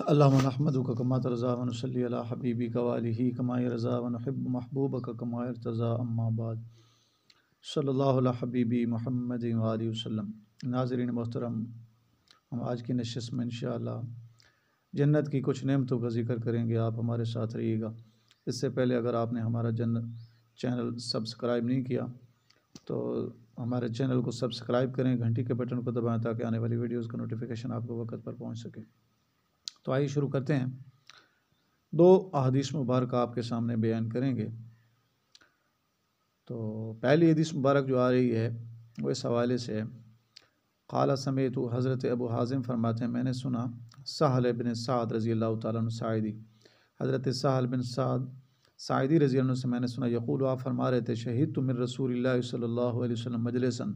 اللهم نحمدك كما ترضى ونصلي على حبيبك وآله كما يرضى ونحب محبوبك كما يرتضى اما بعد صلی اللہ علیہ حبیبی محمد وآلہ وسلم۔ ناظرین محترم، ہم آج کی نشست میں انشاءاللہ جنت کی کچھ نعمتوں کا ذکر کریں گے، آپ ہمارے ساتھ رہیے گا۔ اس سے پہلے اگر آپ نے ہمارا چینل سبسکرائب نہیں کیا تو ہمارے چینل کو سبسکرائب کریں، گھنٹی کے بٹن کو دبائیں تاکہ آنے والی ویڈیوز کا نوٹیفیکیشن آپ کو وقت پر پہنچ سکے۔ تو آئیے شروع کرتے ہیں۔ 2 احادیث مبارکہ آپ کے سامنے بیان کریں گے۔ تو پہلی حدیث مبارک جو آ رہی ہے وہ اس حوالے سے ہے، قال سمیت، حضرت ابو حازم فرماتے ہیں میں نے سنا سہل بن سعد رضی اللہ تعالیٰ عنہ ساعدی، حضرت سہل بن سعد ساعدی رضی اللہ عنہ سے میں نے سنا، یقول، آپ فرما رہے تھے، شہید تو من رسول اللہ صلی اللہ علیہ وسلم مجلساً،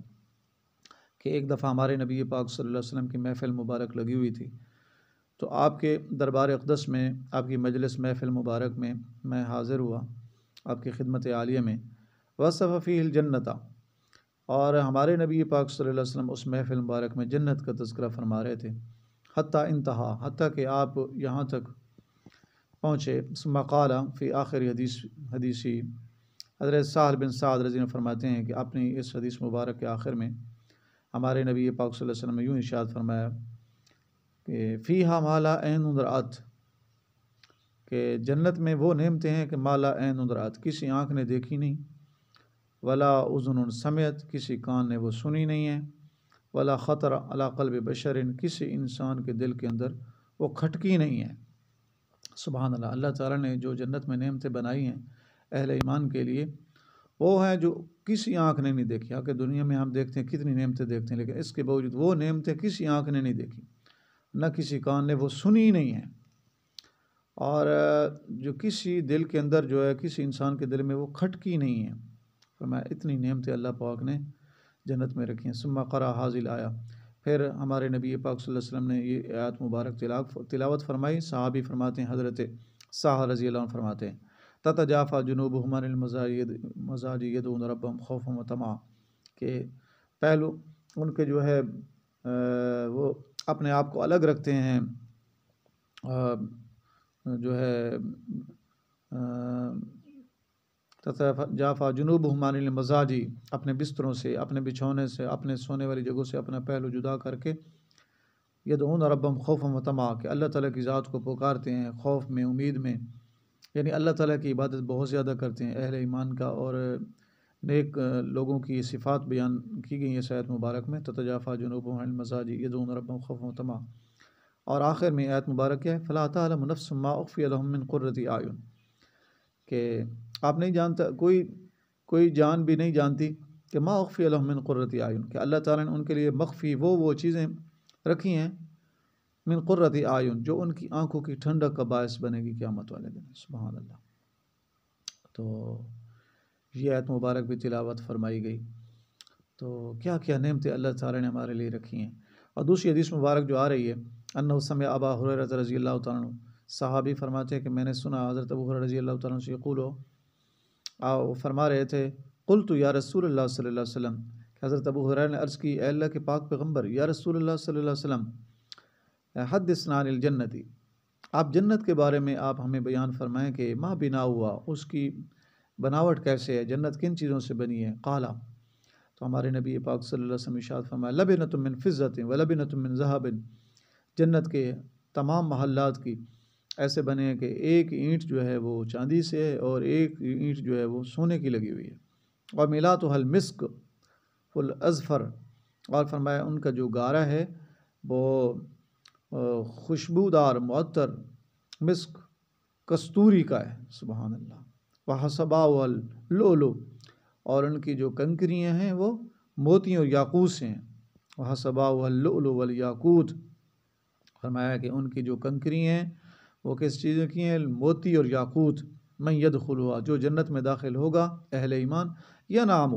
کہ ایک دفعہ ہمارے نبی پاک صلی اللہ علیہ وسلم کی محفل مبارک لگی ہوئی تھی، تو آپ کے دربار اقدس میں، آپ کی مجلس محفل مبارک میں حاضر ہوا، آپ کی خدمت عالیہ میں، وصف فیہ الجنت، اور ہمارے نبی پاک صلی اللہ علیہ وسلم اس محفل مبارک میں جنت کا تذکرہ فرما رہے تھے، حتیٰ انتہا، حتیٰ کہ آپ یہاں تک پہنچے، ثم قال فی آخر حدیثی، حضرت سہل بن سعد رضی اللہ عنہ فرماتے ہیں کہ اپنی اس حدیث مبارک کے آخر میں ہمارے نبی پاک صلی اللہ علیہ وسلم نے یوں ارشاد فرمایا کہ فیہا ما لا عین رأت، کہ جنت میں وہ نعمتیں ہیں کہ ما لا عین رأت، کسی آنکھ نے دیکھی نہیں، ولا اذن سمعت، کسی کان نے وہ سنی نہیں ہے، ولا خطر علی قلب بشر، کسی انسان کے دل کے اندر وہ کھٹکی نہیں ہے۔ سبحان اللہ، اللہ تعالیٰ نے جو جنت میں نعمتیں بنائی ہیں اہل ایمان کے لیے، وہ ہیں جو کسی آنکھ نے نہیں دیکھی۔ کہ دنیا میں ہم دیکھتے ہیں کتنی نعمتیں دیکھتے ہیں، لیکن اس کے باوجود وہ نعمتیں کسی آنکھ نے نہیں دیکھی، نہ کسی کان نے وہ سنی نہیں ہے، اور جو کسی دل کے اندر جو ہے، کسی انسان کے دل میں وہ کھٹکی نہیں ہے۔ فرمایا اتنی نعمتیں اللہ پاک نے جنت میں رکھی ہیں۔ ثم قرأ هذه الآیہ، پھر ہمارے نبی پاک صلی اللہ علیہ وسلم نے یہ آیت مبارک تلاوت فرمائی۔ صحابی فرماتے ہیں، حضرت سہل رضی اللہ عنہ فرماتے ہیں، تتجافى جنوبهم عن المضاجع يدعون ربهم خوفا وطمعا، کہ پہلو ان کے جو ہے وہ اپنے آپ کو الگ رکھتے ہیں، جو ہے تتجافى جنوبهم عن المضاجع، اپنے بستروں سے، اپنے بچھونے سے، اپنے سونے والی جگہوں سے اپنا پہلو جدا کر کے، یدعون ربهم خوفا وطمعا، کہ اللہ تعالیٰ کی ذات کو پکارتے ہیں خوف میں، امید میں، یعنی اللہ تعالیٰ کی عبادت بہت زیادہ کرتے ہیں اہل ایمان کا، اور نیک لوگوں کی صفات بیان کی گئی ہیں اس آیت مبارک میں، تتجافى جنوبهم عن المضاجع يدعون ربهم خوفا وطمعا، اور آخر میں آیت مبارک کیا ہے، فلا تعلم نفس ما اخفی لهم من قرة اعین، کہ آپ نہیں جانتا، کوئی جان بھی نہیں جانتی کہ ما اخفی لهم من قرة اعین، کہ اللہ تعالیٰ نے ان کے لیے مخفی وہ چیزیں رکھی ہیں، من قرۃ اعین، جو ان کی آنکھوں کی ٹھنڈک کا باعث بنے گی قیامت والے دن۔ سبحان اللہ۔ تو یہ آیت مبارک بھی تلاوت فرمائی گئی۔ تو کیا کیا نعمتیں اللہ تعالیٰ نے ہمارے لیے رکھی ہیں۔ اور دوسری حدیث مبارک جو آ رہی ہے، انہ سمع ابا ہریرہ رضی اللہ تعالیٰ عنہ، صحابی فرماتے ہیں کہ میں نے سنا حضرت ابو ہریرہ رضی اللہ تعالیٰ عنہ سے یقول، وہ فرما رہے تھے، قلت یا رسول اللہ صلی اللہ علیہ وسلم، کہ حضرت ابو ہریرہ نے عرض کی، اے اللہ کے پاک پیغمبر، یا رسول اللہ صلی اللہ علیہ وسلم، حدثنا عن الجنتی، آپ جنت کے بارے میں آپ ہمیں بیان فرمائیں کہ ما بنا ہوا، اس کی بناوٹ کیسے ہے، جنت کن چیزوں سے بنی ہے۔ قالا، تو ہمارے نبی پاک صلی اللہ علیہ وسلم ارشاد فرمایا، لبنۃ من فضۃ ولبنۃ من ذہب، جنت کے تمام محلات کی ایسے بنے ہیں کہ ایک اینٹ جو ہے وہ چاندی سے ہے، اور ایک اینٹ جو ہے وہ سونے کی لگی ہوئی ہے، اور ملاۃها المسک الازفر، اور فرمایا ان کا جو گارا ہے وہ خوشبودار معطر مسک کستوری کا ہے۔ سبحان اللہ۔ وحسباء اللؤلؤ، اور ان کی جو کنکریاں ہیں وہ موتی اور یاقوت سے ہیں۔ وحسباء اللؤلؤ والیاقوت، فرمایا کہ ان کی جو کنکریاں ہیں وہ کس چیزوں کی ہیں، موتی اور یاقوت۔ من یدخلها، جو جنت میں داخل ہوگا اہل ایمان، ینعم،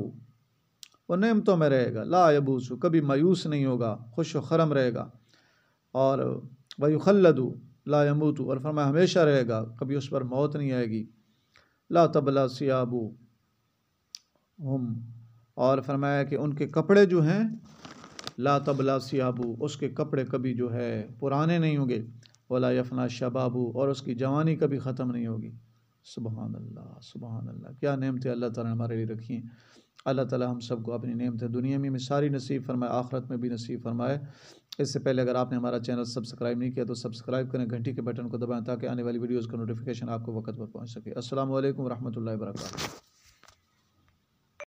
وہ نعمتوں میں رہے گا، لا یبوس، کبھی مایوس نہیں ہوگا، خوش و خرم رہے گا، اور ویخلد لا یموت، اور فرمایا ہمیشہ رہے گا، کبھی اس پر موت نہیں آئے گی، لا تبلا ثیابہ، اور فرمایا کہ ان کے کپڑے جو ہیں، لا تبلا ثیابہ، اس کے کپڑے کبھی جو ہے پرانے نہیں ہوں گے، ولا یفنا شبابو، اور اس کی جوانی کبھی ختم نہیں ہوگی۔ سبحان اللہ، سبحان اللہ، کیا نعمتیں اللہ تعالیٰ نے ہمارے لیے رکھی ہیں۔ اللہ تعالیٰ ہم سب کو اپنی نعمتیں دنیا میں ساری نصیب فرمائے، آخرت میں بھی نصیب فرمائے۔ اس سے پہلے اگر آپ نے ہمارا چینل سبسکرائب نہیں کیا تو سبسکرائب کریں، گھنٹی کے بٹن کو دبائیں تاکہ آنے والی ویڈیوز کا نوٹیفیکیشن آپ کو وقت پر پہنچ سکے۔ السلام علیکم ورحمۃ اللہ وبرکاتہ۔